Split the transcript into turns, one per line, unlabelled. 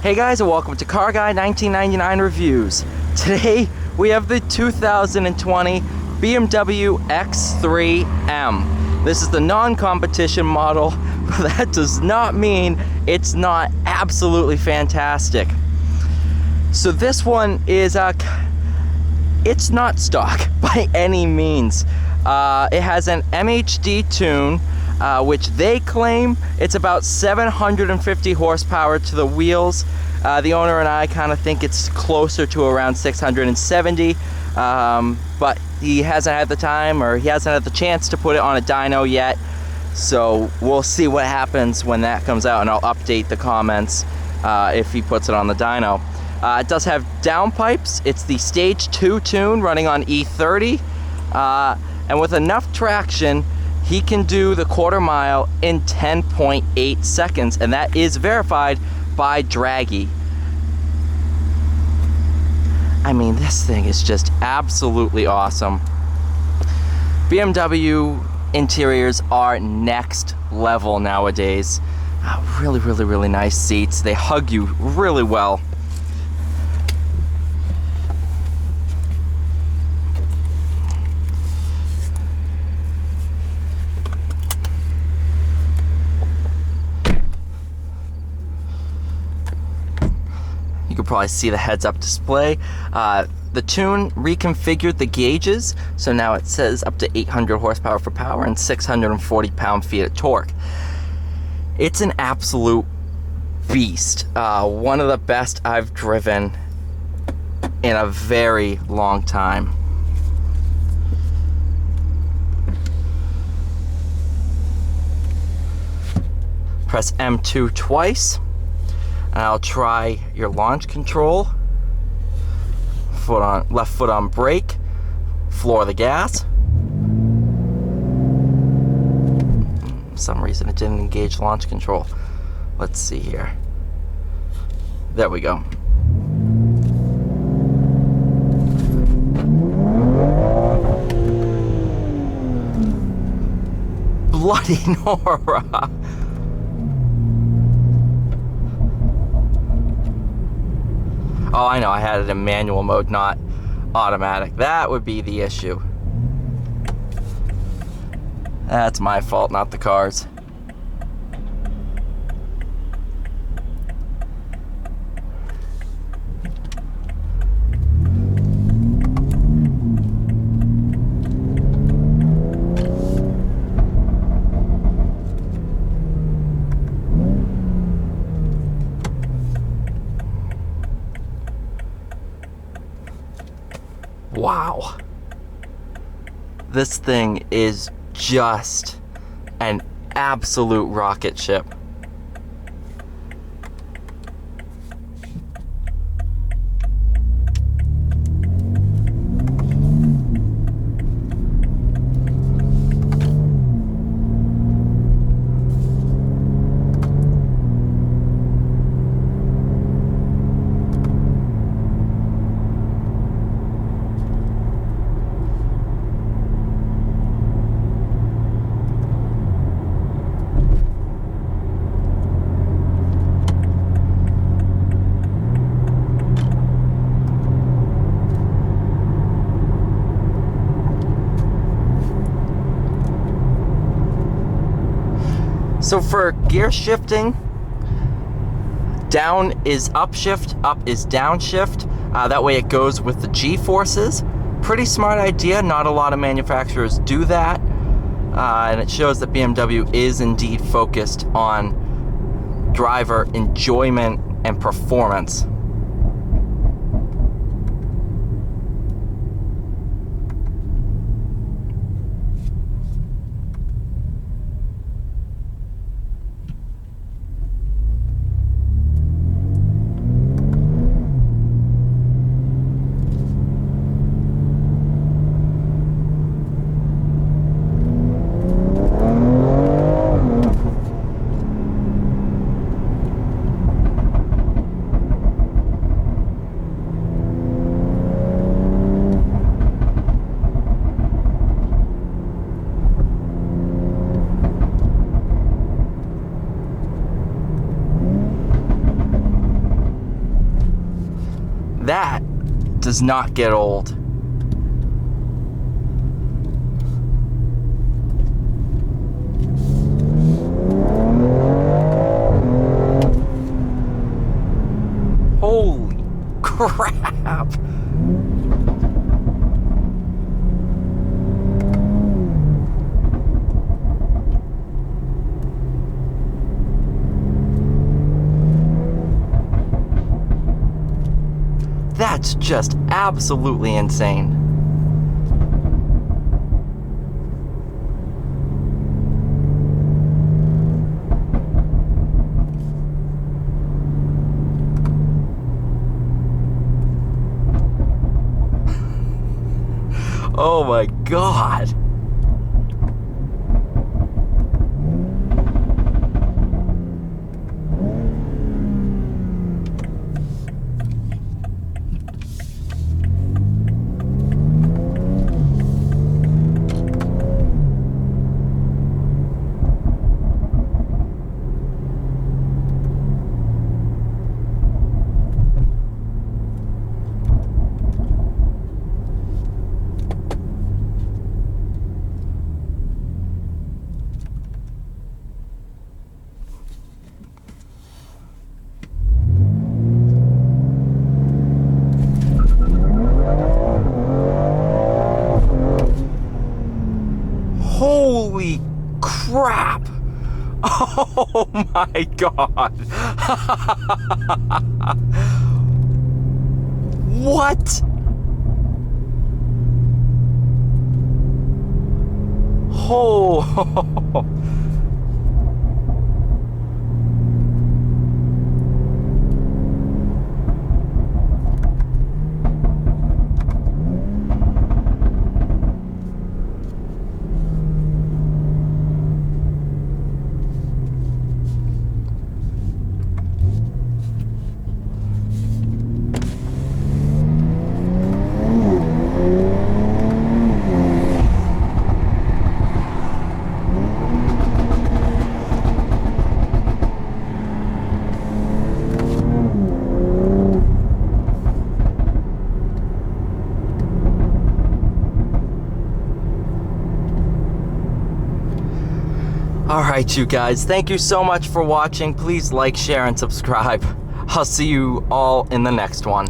Hey guys, and welcome to Car Guy 1999 Reviews. Today we have the 2020 BMW X3M. This is the non-competition model, but that does not mean it's not absolutely fantastic. So this one is it's not stock by any means. It has an MHD tune, which they claim it's about 750 horsepower to the wheels. The owner and I kind of think it's closer to around 670, but he hasn't had the time, or he hasn't had the chance to put it on a dyno yet. So we'll see what happens when that comes out, and I'll update the comments if he puts it on the dyno. It does have downpipes. It's the Stage 2 tune running on E30, and with enough traction, he can do the quarter mile in 10.8 seconds, and that is verified by Draggy. I mean, this thing is just absolutely awesome. BMW interiors are next level nowadays. Really nice seats. They hug you really well. You can probably see the heads-up display. The tune reconfigured the gauges, so now it says up to 800 horsepower for power and 640 pound-feet of torque. It's an absolute beast. One of the best I've driven in a very long time. Press M2 twice. And I'll try your launch control. Left foot on brake, floor the gas. For some reason it didn't engage launch control. Let's see here. There we go. Bloody Nora! Oh, I know, I had it in manual mode, not automatic. That would be the issue. That's my fault, not the car's. Wow, this thing is just an absolute rocket ship. So for gear shifting, down is upshift, up is downshift. That way it goes with the G-forces. Pretty smart idea. Not a lot of manufacturers do that. And it shows that BMW is indeed focused on driver enjoyment and performance. That does not get old. Holy crap! That's just absolutely insane. Oh my God. Holy crap! Oh my God! What? Oh! Alright, you guys, thank you so much for watching. Please like, share, and subscribe. I'll see you all in the next one.